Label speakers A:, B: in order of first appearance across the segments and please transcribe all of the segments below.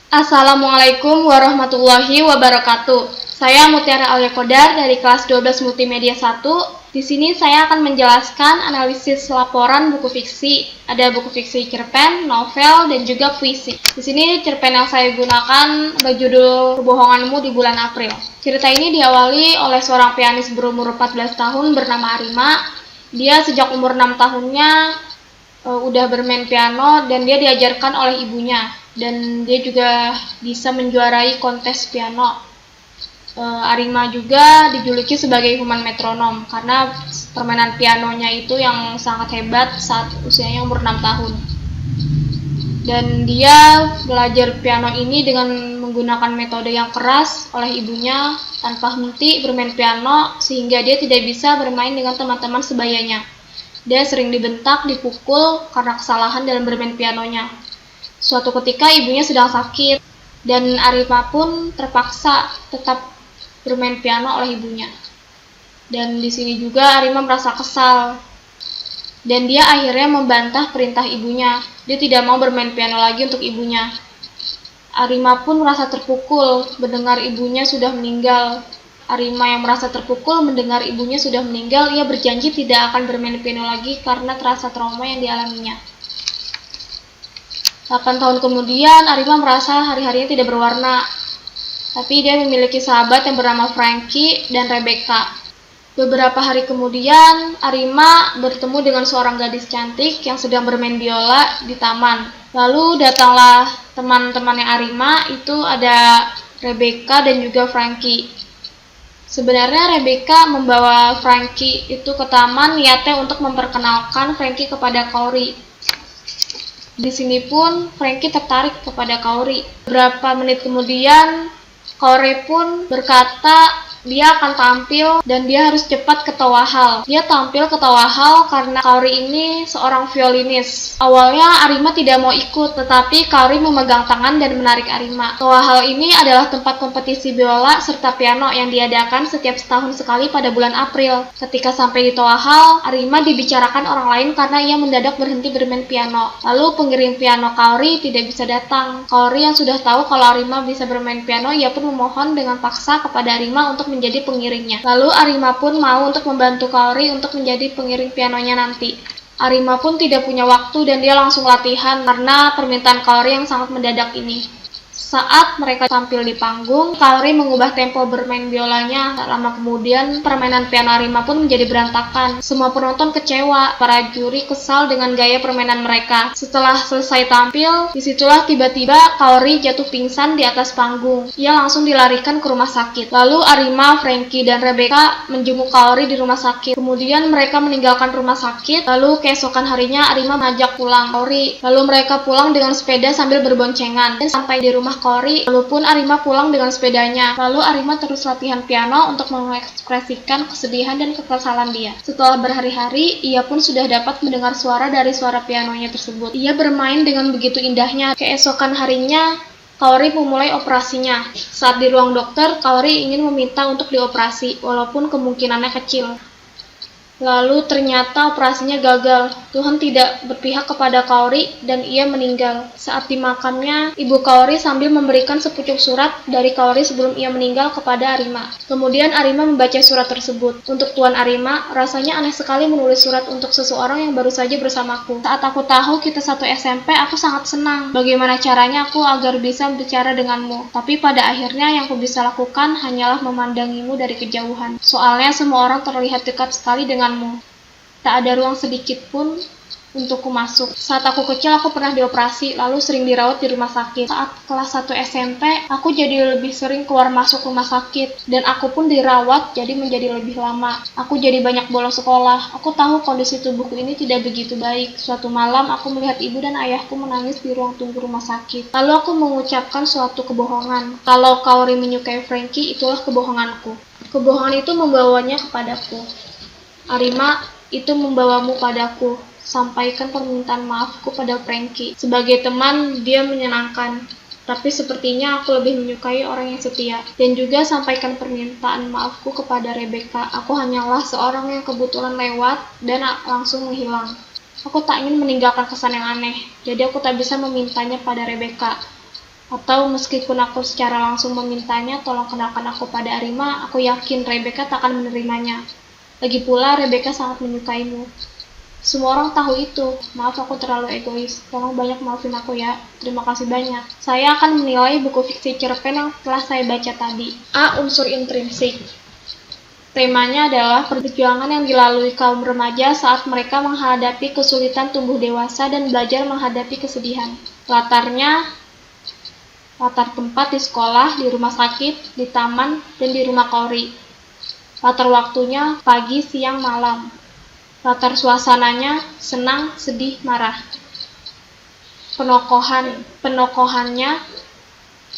A: Assalamualaikum warahmatullahi wabarakatuh. Saya Mutiara Aulia Kodar dari kelas 12 Multimedia 1. Di sini saya akan menjelaskan analisis laporan buku fiksi. Ada buku fiksi cerpen, novel, dan juga puisi. Di sini cerpen yang saya gunakan berjudul Kebohonganmu di Bulan April. Cerita ini diawali oleh seorang pianis berumur 14 tahun bernama Arima. Dia sejak umur 6 tahunnya udah bermain piano dan dia diajarkan oleh ibunya, dan dia juga bisa menjuarai kontes piano. Arima juga dijuluki sebagai human metronom karena permainan pianonya itu yang sangat hebat saat usianya umur 6 tahun. Dan dia belajar piano ini dengan menggunakan metode yang keras oleh ibunya tanpa henti bermain piano sehingga dia tidak bisa bermain dengan teman-teman sebayanya. Dia sering dibentak, dipukul karena kesalahan dalam bermain pianonya. Suatu ketika ibunya sedang sakit, dan Arima pun terpaksa tetap bermain piano oleh ibunya. Dan di sini juga Arima merasa kesal, dan dia akhirnya membantah perintah ibunya. Dia tidak mau bermain piano lagi untuk ibunya. Arima pun merasa terpukul mendengar ibunya sudah meninggal. Arima yang merasa terpukul mendengar ibunya sudah meninggal, ia berjanji tidak akan bermain piano lagi karena terasa trauma yang dialaminya. 8 tahun kemudian, Arima merasa hari-harinya tidak berwarna. Tapi dia memiliki sahabat yang bernama Frankie dan Rebecca. Beberapa hari kemudian, Arima bertemu dengan seorang gadis cantik yang sedang bermain biola di taman. Lalu datanglah teman-temannya Arima, itu ada Rebecca dan juga Frankie. Sebenarnya Rebecca membawa Frankie itu ke taman niatnya untuk memperkenalkan Frankie kepada Kaori. Di sini pun Frankie tertarik kepada Kaori. Beberapa menit kemudian, Kaori pun berkata dia akan tampil dan dia harus cepat ke Tawahal. Dia tampil ke Tawahal karena Kaori ini seorang violinis. Awalnya Arima tidak mau ikut, tetapi Kaori memegang tangan dan menarik Arima. Tawahal ini adalah tempat kompetisi biola serta piano yang diadakan setiap setahun sekali pada bulan April. Ketika sampai di Tawahal, Arima dibicarakan orang lain karena ia mendadak berhenti bermain piano. Lalu pengiring piano Kaori tidak bisa datang. Kaori yang sudah tahu kalau Arima bisa bermain piano, ia pun memohon dengan paksa kepada Arima untuk menjadi pengiringnya. Lalu Arima pun mau untuk membantu Kaori untuk menjadi pengiring pianonya nanti. Arima pun tidak punya waktu dan dia langsung latihan karena permintaan Kaori yang sangat mendadak ini. Saat mereka tampil di panggung, Kaori mengubah tempo bermain biolanya. Tak lama kemudian, permainan piano Arima pun menjadi berantakan. Semua penonton kecewa, para juri kesal dengan gaya permainan mereka. Setelah selesai tampil, disitulah tiba-tiba Kaori jatuh pingsan di atas panggung. Ia langsung dilarikan ke rumah sakit. Lalu Arima, Frankie, dan Rebecca menjenguk Kaori di rumah sakit. Kemudian mereka meninggalkan rumah sakit. Lalu keesokan harinya Arima mengajak pulang Kaori. Lalu mereka pulang dengan sepeda sambil berboncengan. Dan sampai di rumah Kaori, walaupun Arima pulang dengan sepedanya. Lalu Arima terus latihan piano untuk mengekspresikan kesedihan dan kekesalan dia. Setelah berhari-hari, ia pun sudah dapat mendengar suara dari suara pianonya tersebut. Ia bermain dengan begitu indahnya. Keesokan harinya, Kaori memulai operasinya. Saat di ruang dokter, Kaori ingin meminta untuk dioperasi, walaupun kemungkinannya kecil. Lalu ternyata operasinya gagal. Tuhan tidak berpihak kepada Kaori dan ia meninggal. Saat di makamnya, ibu Kaori sambil memberikan sepucuk surat dari Kaori sebelum ia meninggal kepada Arima. Kemudian Arima membaca surat tersebut. Untuk Tuan Arima, rasanya aneh sekali menulis surat untuk seseorang yang baru saja bersamaku. Saat aku tahu kita satu SMP, aku sangat senang. Bagaimana caranya aku agar bisa bicara denganmu? Tapi pada akhirnya yang aku bisa lakukan hanyalah memandangimu dari kejauhan. Soalnya semua orang terlihat dekat sekali dengan tak ada ruang sedikit pun untukku masuk. Saat aku kecil, aku pernah dioperasi, lalu sering dirawat di rumah sakit. Saat kelas 1 SMP, aku jadi lebih sering keluar masuk rumah sakit, dan aku pun dirawat jadi menjadi lebih lama. Aku jadi banyak bolos sekolah. Aku tahu kondisi tubuhku ini tidak begitu baik. Suatu malam, aku melihat ibu dan ayahku menangis di ruang tunggu rumah sakit. Lalu aku mengucapkan suatu kebohongan. Kalau Kaori menyukai Frankie, itulah kebohonganku. Kebohongan itu membawanya kepadaku. Arima, itu membawamu padaku. Sampaikan permintaan maafku pada Frankie. Sebagai teman, dia menyenangkan. Tapi sepertinya aku lebih menyukai orang yang setia. Dan juga sampaikan permintaan maafku kepada Rebecca. Aku hanyalah seorang yang kebetulan lewat dan langsung menghilang. Aku tak ingin meninggalkan kesan yang aneh. Jadi aku tak bisa memintanya pada Rebecca. Atau meskipun aku secara langsung memintanya tolong kenalkan aku pada Arima, aku yakin Rebecca tak akan menerimanya. Lagi pula Rebecca sangat menyukaimu. Semua orang tahu itu. Maaf aku terlalu egois. Tolong banyak maafin aku ya. Terima kasih banyak. Saya akan menilai buku fiksi cerpen yang telah saya baca tadi. A. Unsur intrinsik. Temanya adalah perjuangan yang dilalui kaum remaja saat mereka menghadapi kesulitan tumbuh dewasa dan belajar menghadapi kesedihan. Latar tempat di sekolah, di rumah sakit, di taman, dan di rumah Kaori. Latar waktunya pagi, siang, malam. Latar suasananya senang, sedih, marah. Penokohannya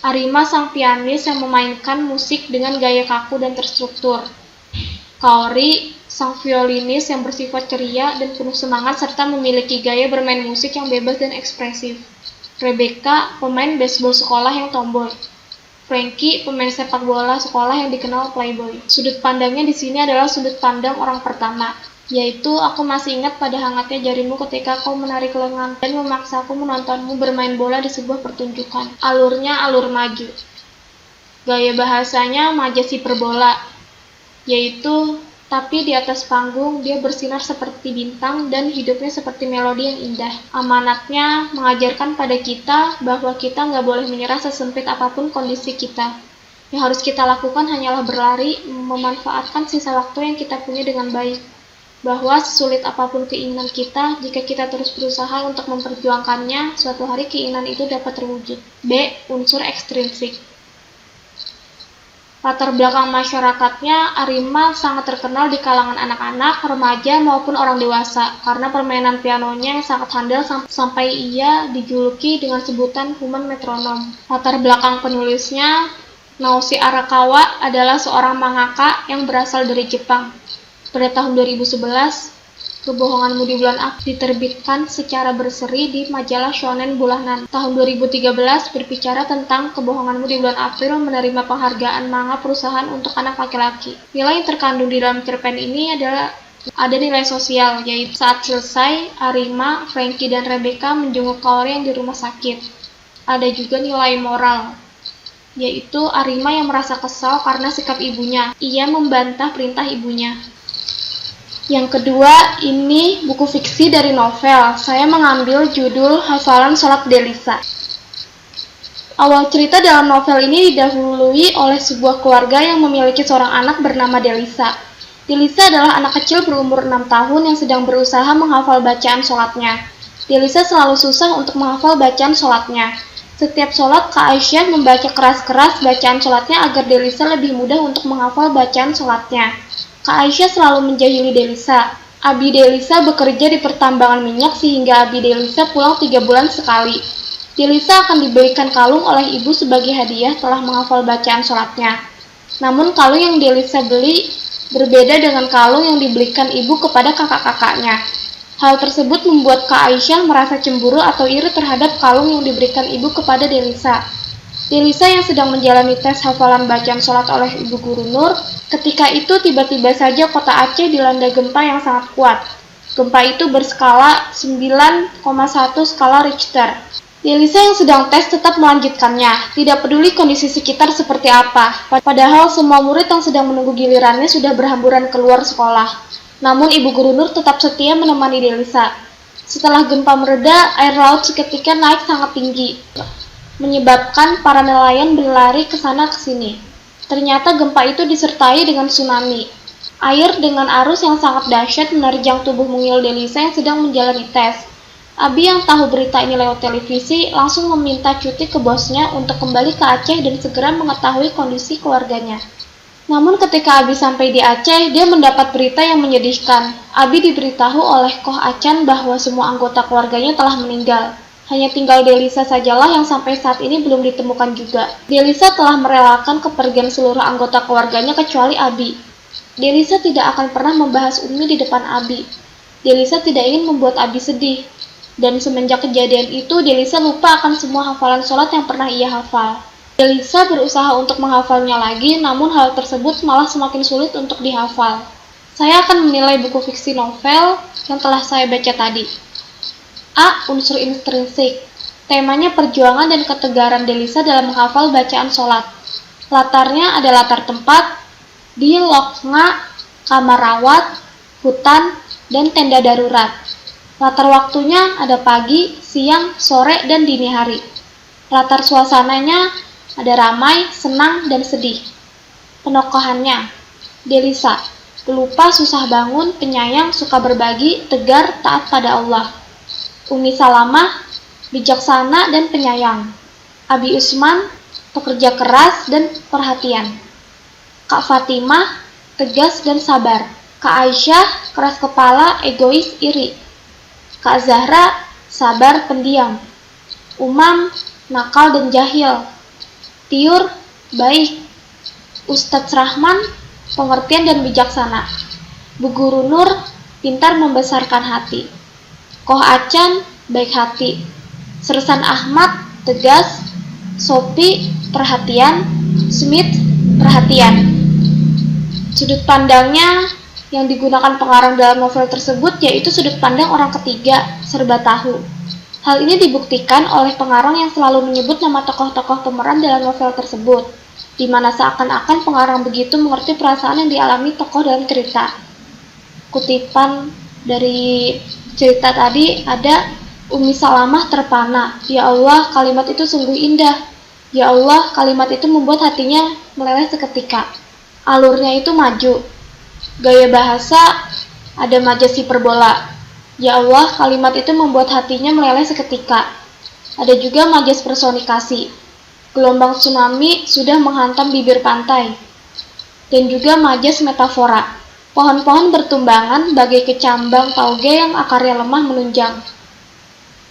A: Arima sang pianis yang memainkan musik dengan gaya kaku dan terstruktur. Kaori sang violinis yang bersifat ceria dan penuh semangat serta memiliki gaya bermain musik yang bebas dan ekspresif. Rebecca, pemain baseball sekolah yang tomboy. Frankie, pemain sepak bola sekolah yang dikenal playboy. Sudut pandangnya di sini adalah sudut pandang orang pertama, yaitu aku masih ingat pada hangatnya jarimu ketika kau menarik lengan dan memaksaku menontonmu bermain bola di sebuah pertunjukan. Alurnya alur maju. Gaya bahasanya majas hiperbola, yaitu tapi di atas panggung dia bersinar seperti bintang dan hidupnya seperti melodi yang indah. Amanatnya mengajarkan pada kita bahwa kita nggak boleh menyerah sesempit apapun kondisi kita. Yang harus kita lakukan hanyalah berlari, memanfaatkan sisa waktu yang kita punya dengan baik. Bahwa sesulit apapun keinginan kita, jika kita terus berusaha untuk memperjuangkannya, suatu hari keinginan itu dapat terwujud. B. Unsur ekstrinsik. Latar belakang masyarakatnya, Arima sangat terkenal di kalangan anak-anak, remaja maupun orang dewasa karena permainan pianonya yang sangat handal sampai ia dijuluki dengan sebutan human metronom. Latar belakang penulisnya, Naoshi Arakawa adalah seorang mangaka yang berasal dari Jepang. Pada tahun 2011, Kebohonganmu di Bulan April diterbitkan secara berseri di majalah shonen bulanan. Tahun 2013 berbicara tentang Kebohonganmu di Bulan April menerima penghargaan manga perusahaan untuk anak laki-laki. Nilai yang terkandung di dalam cerpen ini ada nilai sosial, yaitu saat selesai, Arima, Frankie, dan Rebecca menjenguk Kaori yang di rumah sakit. Ada juga nilai moral, yaitu Arima yang merasa kesal karena sikap ibunya. Ia membantah perintah ibunya. Yang kedua, ini buku fiksi dari novel. Saya mengambil judul Hafalan Sholat Delisa. Awal cerita dalam novel ini didahului oleh sebuah keluarga yang memiliki seorang anak bernama Delisa. Delisa adalah anak kecil berumur 6 tahun yang sedang berusaha menghafal bacaan sholatnya. Delisa selalu susah untuk menghafal bacaan sholatnya. Setiap sholat, Kak Aisyah membaca keras-keras bacaan sholatnya agar Delisa lebih mudah untuk menghafal bacaan sholatnya. Kak Aisyah selalu menjahili Delisa. Abi Delisa bekerja di pertambangan minyak sehingga Abi Delisa pulang 3 bulan sekali. Delisa akan dibelikan kalung oleh ibu sebagai hadiah telah menghafal bacaan sholatnya. Namun kalung yang Delisa beli berbeda dengan kalung yang dibelikan ibu kepada kakak-kakaknya. Hal tersebut membuat Kak Aisyah merasa cemburu atau iri terhadap kalung yang diberikan ibu kepada Delisa. Delisa yang sedang menjalani tes hafalan bacaan sholat oleh Ibu Guru Nur, ketika itu tiba-tiba saja kota Aceh dilanda gempa yang sangat kuat. Gempa itu berskala 9,1 skala Richter. Delisa yang sedang tes tetap melanjutkannya, tidak peduli kondisi sekitar seperti apa. Padahal semua murid yang sedang menunggu gilirannya sudah berhamburan keluar sekolah. Namun Ibu Guru Nur tetap setia menemani Delisa. Setelah gempa mereda, air laut seketika naik sangat tinggi, menyebabkan para nelayan berlari ke sana ke sini. Ternyata gempa itu disertai dengan tsunami. Air dengan arus yang sangat dahsyat menerjang tubuh mungil Delisa yang sedang menjalani tes. Abi yang tahu berita ini lewat televisi langsung meminta cuti ke bosnya untuk kembali ke Aceh dan segera mengetahui kondisi keluarganya. Namun ketika Abi sampai di Aceh, dia mendapat berita yang menyedihkan. Abi diberitahu oleh Koh Acan bahwa semua anggota keluarganya telah meninggal. Hanya tinggal Delisa sajalah yang sampai saat ini belum ditemukan juga. Delisa telah merelakan kepergian seluruh anggota keluarganya kecuali Abi. Delisa tidak akan pernah membahas Umi di depan Abi. Delisa tidak ingin membuat Abi sedih. Dan semenjak kejadian itu, Delisa lupa akan semua hafalan sholat yang pernah ia hafal. Delisa berusaha untuk menghafalnya lagi, namun hal tersebut malah semakin sulit untuk dihafal. Saya akan menilai buku fiksi novel yang telah saya baca tadi. A. Unsur intrinsik. Temanya perjuangan dan ketegaran Delisa dalam menghafal bacaan sholat. Latarnya ada latar tempat di loknga, kamar rawat, hutan, dan tenda darurat. Latar waktunya ada pagi, siang, sore, dan dini hari. Latar suasananya ada ramai, senang, dan sedih. Penokohannya, Delisa, pelupa, susah bangun, penyayang, suka berbagi, tegar, taat pada Allah. Umi Salamah, bijaksana dan penyayang. Abi Usman, pekerja keras dan perhatian. Kak Fatimah, tegas dan sabar. Kak Aisyah, keras kepala, egois, iri. Kak Zahra, sabar, pendiam. Umam, nakal dan jahil. Tiur, baik. Ustadz Rahman, pengertian dan bijaksana. Bu Guru Nur, pintar membesarkan hati. Koh Acan, baik hati. Sersan Ahmad, tegas. Sopi, perhatian. Smith, perhatian. Sudut pandangnya yang digunakan pengarang dalam novel tersebut yaitu sudut pandang orang ketiga, serba tahu. Hal ini dibuktikan oleh pengarang yang selalu menyebut nama tokoh-tokoh pemeran dalam novel tersebut, di mana seakan-akan pengarang begitu mengerti perasaan yang dialami tokoh dalam cerita. Kutipan dari cerita tadi ada, Umi Salamah terpana, ya Allah, kalimat itu sungguh indah. Ya Allah, kalimat itu membuat hatinya meleleh seketika. Alurnya itu maju. Gaya bahasa ada majas hiperbola. Ya Allah, kalimat itu membuat hatinya meleleh seketika. Ada juga majas personikasi. Gelombang tsunami sudah menghantam bibir pantai. Dan juga majas metafora. Pohon-pohon bertumbangan bagai kecambang tauge yang akarnya lemah menunjang.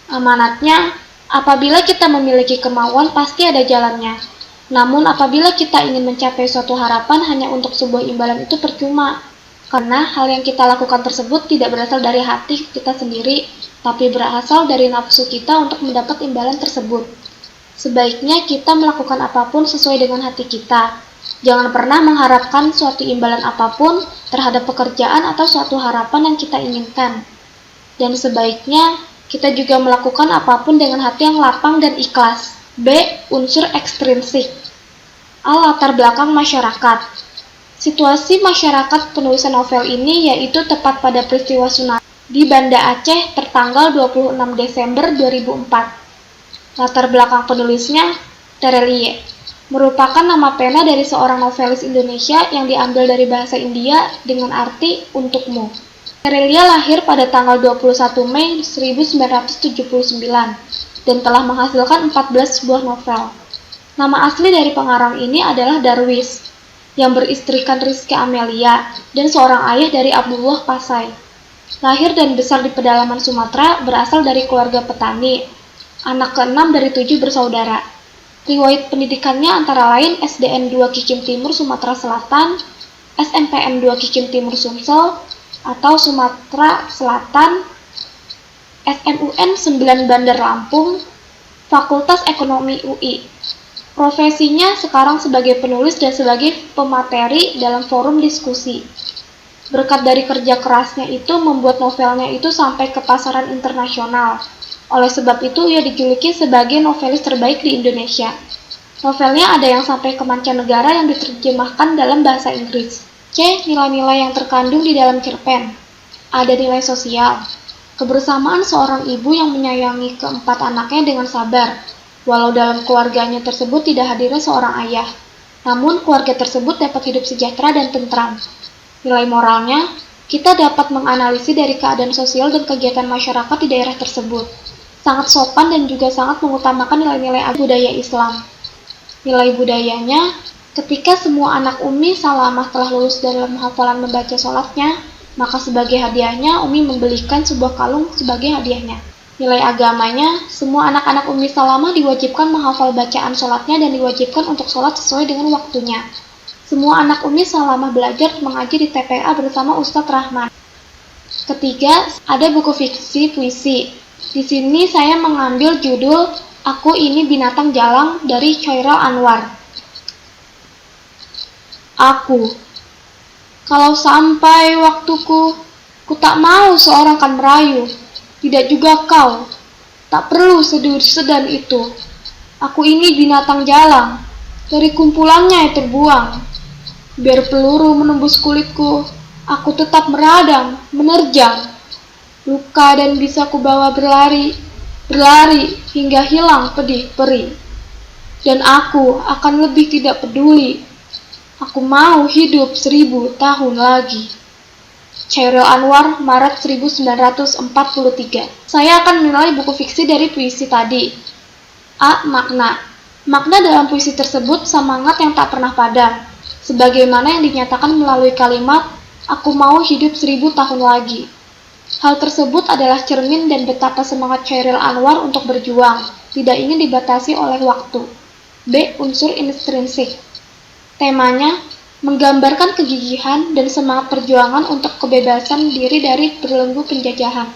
A: Amanatnya, apabila kita memiliki kemauan pasti ada jalannya. Namun apabila kita ingin mencapai suatu harapan hanya untuk sebuah imbalan itu percuma. Karena hal yang kita lakukan tersebut tidak berasal dari hati kita sendiri, tapi berasal dari nafsu kita untuk mendapat imbalan tersebut. Sebaiknya kita melakukan apapun sesuai dengan hati kita. Jangan pernah mengharapkan suatu imbalan apapun terhadap pekerjaan atau suatu harapan yang kita inginkan. Dan sebaiknya kita juga melakukan apapun dengan hati yang lapang dan ikhlas. B. Unsur ekstrinsik. A. Latar belakang masyarakat. Situasi masyarakat penulisan novel ini yaitu tepat pada peristiwa tsunami di Banda Aceh tertanggal 26 Desember 2004. Latar belakang penulisnya, Terelie, merupakan nama pena dari seorang novelis Indonesia yang diambil dari bahasa India dengan arti untukmu. Terelia lahir pada tanggal 21 Mei 1979 dan telah menghasilkan 14 buah novel. Nama asli dari pengarang ini adalah Darwis, yang beristrikan Rizky Amelia dan seorang ayah dari Abdullah Pasai. Lahir dan besar di pedalaman Sumatera, berasal dari keluarga petani, anak ke-6 dari 7 bersaudara. Riwayat pendidikannya antara lain SDN 2 Kikim Timur Sumatera Selatan, SMPN 2 Kikim Timur Sumsel, atau Sumatera Selatan, SMUN 9 Bandar Lampung, Fakultas Ekonomi UI. Profesinya sekarang sebagai penulis dan sebagai pemateri dalam forum diskusi. Berkat dari kerja kerasnya itu membuat novelnya itu sampai ke pasaran internasional. Oleh sebab itu ia dijuluki sebagai novelis terbaik di Indonesia. Novelnya ada yang sampai ke mancanegara yang diterjemahkan dalam bahasa Inggris. C. Nilai-nilai yang terkandung di dalam cerpen. Ada nilai sosial. Kebersamaan seorang ibu yang menyayangi keempat anaknya dengan sabar, walau dalam keluarganya tersebut tidak hadirnya seorang ayah. Namun keluarga tersebut dapat hidup sejahtera dan tentram. Nilai moralnya, kita dapat menganalisis dari keadaan sosial dan kegiatan masyarakat di daerah tersebut. Sangat sopan dan juga sangat mengutamakan nilai-nilai budaya Islam. Nilai budayanya, ketika semua anak Umi Salamah telah lulus dalam hafalan membaca sholatnya, maka sebagai hadiahnya Umi membelikan sebuah kalung sebagai hadiahnya. Nilai agamanya, semua anak-anak Umi Salamah diwajibkan menghafal bacaan sholatnya dan diwajibkan untuk sholat sesuai dengan waktunya. Semua anak Umi Salamah belajar mengaji di TPA bersama Ustadz Rahman. Ketiga, ada buku fiksi puisi. Di sini saya mengambil judul Aku Ini Binatang Jalang dari Choirul Anwar. Aku. Kalau sampai waktuku, ku tak mau seorang kan merayu, tidak juga kau. Tak perlu sedan itu. Aku ini binatang jalang, dari kumpulannya yang terbuang. Biar peluru menembus kulitku, aku tetap meradang, menerjang. Luka dan bisa kubawa berlari hingga hilang pedih perih. Dan aku akan lebih tidak peduli. Aku mau hidup 1000 tahun lagi. Chairil Anwar, Maret 1943. Saya akan menilai buku fiksi dari puisi tadi. A. Makna. Makna dalam puisi tersebut semangat yang tak pernah padam, sebagaimana yang dinyatakan melalui kalimat, aku mau hidup 1000 tahun lagi. Hal tersebut adalah cermin dan betapa semangat Chairil Anwar untuk berjuang, tidak ingin dibatasi oleh waktu. B. Unsur intrinsik. Temanya, menggambarkan kegigihan dan semangat perjuangan untuk kebebasan diri dari belenggu penjajahan,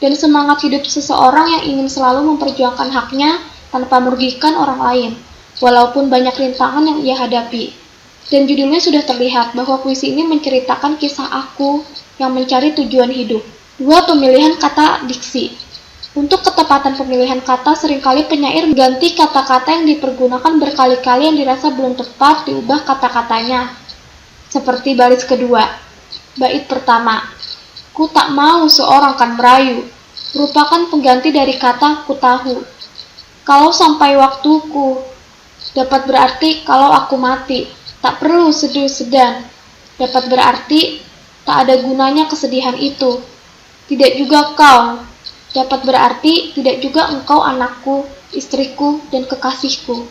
A: dan semangat hidup seseorang yang ingin selalu memperjuangkan haknya tanpa merugikan orang lain, walaupun banyak rintangan yang ia hadapi. Dan judulnya sudah terlihat bahwa puisi ini menceritakan kisah aku yang mencari tujuan hidup. 2. Pemilihan kata diksi. Untuk ketepatan pemilihan kata, seringkali penyair mengganti kata-kata yang dipergunakan berkali-kali yang dirasa belum tepat diubah kata-katanya. Seperti baris kedua, bait pertama, ku tak mau seorang kan merayu, merupakan pengganti dari kata ku tahu. Kalau sampai waktuku, dapat berarti kalau aku mati, tak perlu sedan, dapat berarti tak ada gunanya kesedihan itu. Tidak juga kau, dapat berarti tidak juga engkau anakku, istriku, dan kekasihku.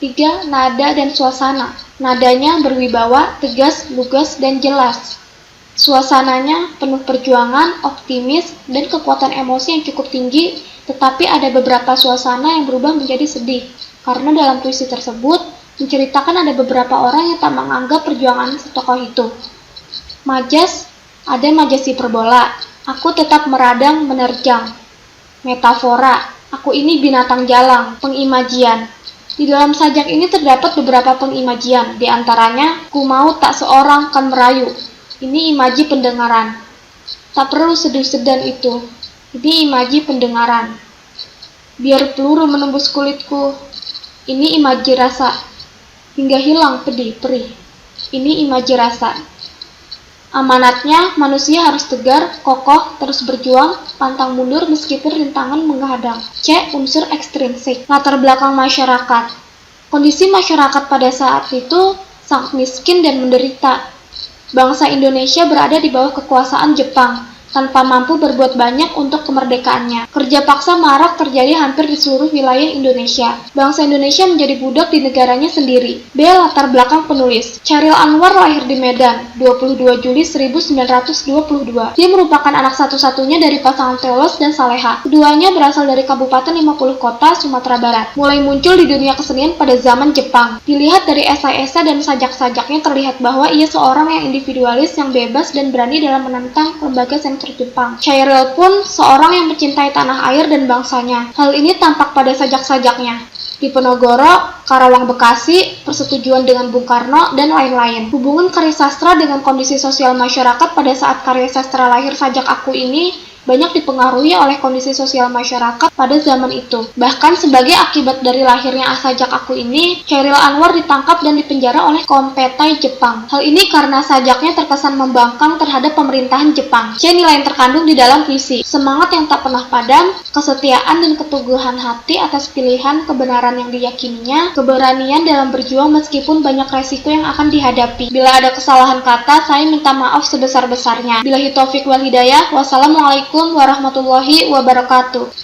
A: 3. Nada dan suasana. Nadanya berwibawa, tegas, lugas, dan jelas. Suasananya penuh perjuangan, optimis, dan kekuatan emosi yang cukup tinggi, tetapi ada beberapa suasana yang berubah menjadi sedih, karena dalam puisi tersebut menceritakan ada beberapa orang yang tak menganggap perjuangan si tokoh itu. Majas, ada majas hiperbola. Aku tetap meradang, menerjang. Metafora, aku ini binatang jalang, pengimajian. Di dalam sajak ini terdapat beberapa pengimajian, di antaranya, ku mau tak seorang kan merayu. Ini imaji pendengaran. Tak perlu sedan itu. Ini imaji pendengaran. Biar peluru menembus kulitku. Ini imaji rasa. Hingga hilang pedih perih. Ini imaji rasa. Amanatnya, manusia harus tegar, kokoh, terus berjuang, pantang mundur meskipun rintangan menghadang. C. Unsur ekstrinsik. Latar belakang masyarakat. Kondisi masyarakat pada saat itu sangat miskin dan menderita. Bangsa Indonesia berada di bawah kekuasaan Jepang, tanpa mampu berbuat banyak untuk kemerdekaannya. Kerja paksa marak terjadi hampir di seluruh wilayah Indonesia. Bangsa Indonesia menjadi budak di negaranya sendiri. B. Latar belakang penulis. Chairil Anwar lahir di Medan, 22 Juli 1922. Dia merupakan anak satu-satunya dari pasangan Teolos dan Saleha. Keduanya berasal dari Kabupaten 50 Kota, Sumatera Barat. Mulai muncul di dunia kesenian pada zaman Jepang. Dilihat dari esai-esai dan sajak-sajaknya terlihat bahwa ia seorang yang individualis, yang bebas dan berani dalam menentang lembaga sentral Jepang. Chairil pun seorang yang mencintai tanah air dan bangsanya. Hal ini tampak pada sajak-sajaknya. Diponegoro, Karawang Bekasi, persetujuan dengan Bung Karno, dan lain-lain. Hubungan karya sastra dengan kondisi sosial masyarakat pada saat karya sastra lahir Sajak Aku ini banyak dipengaruhi oleh kondisi sosial masyarakat pada zaman itu. Bahkan sebagai akibat dari lahirnya Sajak Aku ini, Chairil Anwar ditangkap dan dipenjara oleh kompetai Jepang. Hal ini karena sajaknya terkesan membangkang terhadap pemerintahan Jepang. C. Nilai yang terkandung di dalam puisi. Semangat yang tak pernah padam, kesetiaan dan keteguhan hati atas pilihan kebenaran yang diyakininya, keberanian dalam berjuang meskipun banyak resiko yang akan dihadapi. Bila ada kesalahan kata, saya minta maaf sebesar-besarnya. Billahi taufik wal hidayah. Wassalamualaikum warahmatullahi wabarakatuh.